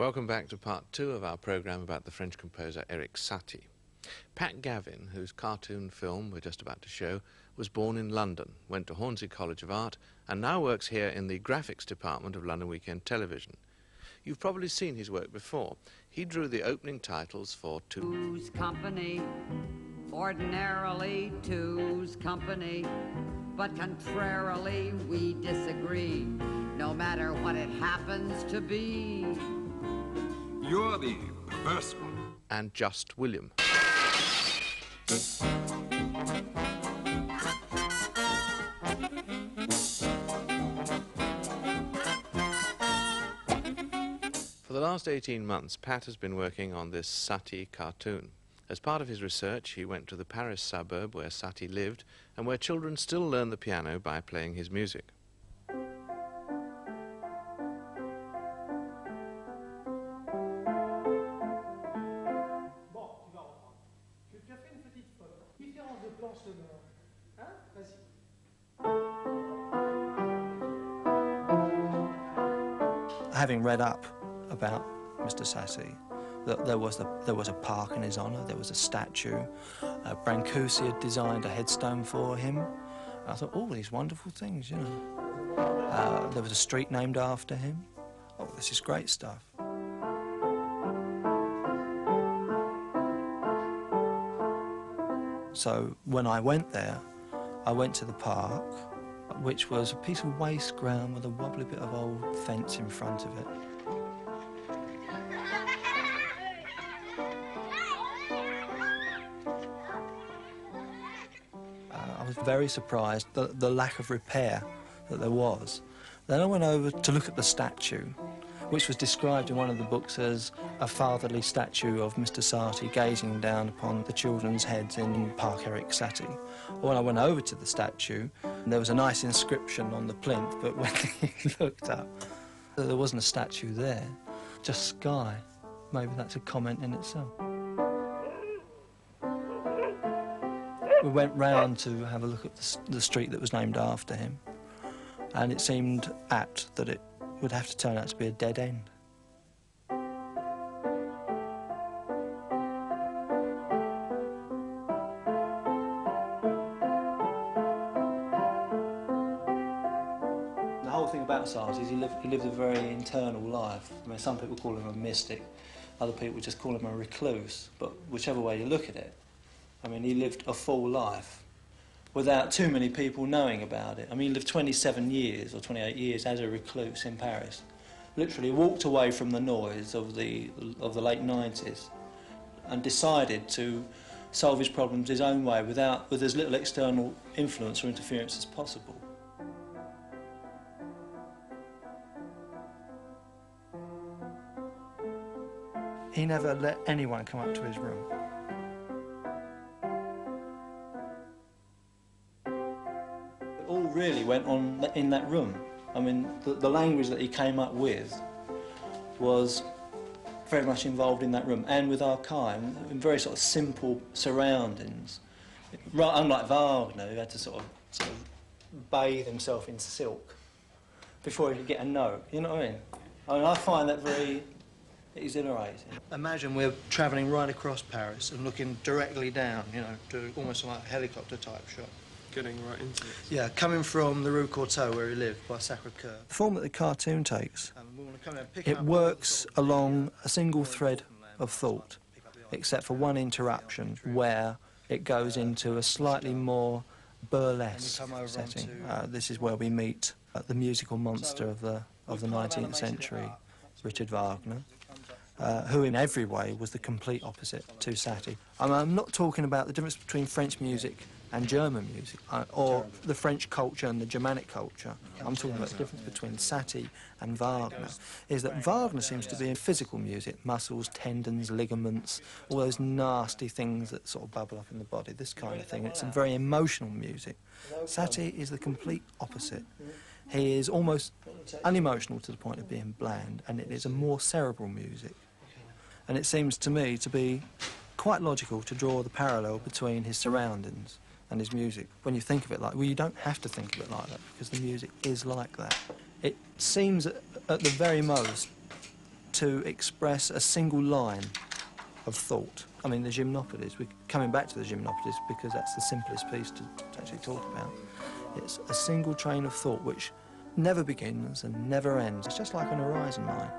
Welcome back to part 2 of our programme about the French composer Aquarius Satie. Pat Gavin, whose cartoon film we're just about to show, was born in London, went to Hornsey College of Art, and now works here in the graphics department of London Weekend Television. You've probably seen his work before. He drew the opening titles for Two's Company, ordinarily Two's Company, but contrarily we disagree, no matter what it happens to be. You're the perverse one. And Just William. For the last 18 months, Pat has been working on this Satie cartoon. As part of his research, he went to the Paris suburb where Satie lived and where children still learn the piano by playing his music. Having read up about Mr. Satie, that there was a park in his honour, there was a statue. Brancusi had designed a headstone for him. I thought, all these wonderful things, you know. There was a street named after him. Oh, this is great stuff. So when I went there, I went to the park, which was a piece of waste ground with a wobbly bit of old fence in front of it. I was very surprised at the lack of repair that there was. Then I went over to look at the statue, which was described in one of the books as a fatherly statue of Mr. Satie gazing down upon the children's heads in Park Aquarius Satie. When I went over to the statue, there was a nice inscription on the plinth, but when you looked up, there wasn't a statue there, just sky. Maybe that's a comment in itself. We went round to have a look at the street that was named after him, and it seemed apt that it would have to turn out to be a dead end. The whole thing about Satie is he lived a very internal life. I mean, some people call him a mystic, other people just call him a recluse, but whichever way you look at it, I mean, he lived a full life without too many people knowing about it. I mean, he lived 27 years or 28 years as a recluse in Paris. Literally walked away from the noise of the late 90s and decided to solve his problems his own way with as little external influence or interference as possible. He never let anyone come up to his room. It all really went on in that room. I mean, the language that he came up with was very much involved in that room and with our kind, in very sort of simple surroundings. Unlike Wagner, who had to sort of bathe himself in silk before he could get a note, you know what I mean? I find that very exhilarating. Imagine we're travelling right across Paris and looking directly down, you know, to almost like a helicopter type shot. Getting right into it. Yeah, coming from the Rue Courtauld where he lived, by Sacré-Cœur. The form that the cartoon takes, it works along a single thread of thought, except for one interruption where it goes into a slightly more burlesque setting. This is where we meet the musical monster of the 19th century, Richard Wagner, who in every way was the complete opposite to Satie. I'm not talking about the difference between French music and German music, or the French culture and the Germanic culture. I'm talking about the difference between Satie and Wagner, is that Wagner seems to be in physical music, muscles, tendons, ligaments, all those nasty things that sort of bubble up in the body, this kind of thing. It's a very emotional music. Satie is the complete opposite. He is almost unemotional to the point of being bland, and it is a more cerebral music. And it seems to me to be quite logical to draw the parallel between his surroundings and his music. When you think of it like, well, you don't have to think of it like that because the music is like that. It seems at the very most to express a single line of thought. I mean, the gymnopodes, we're coming back to the gymnopodes because that's the simplest piece to actually talk about. It's a single train of thought which never begins and never ends. It's just like an horizon line.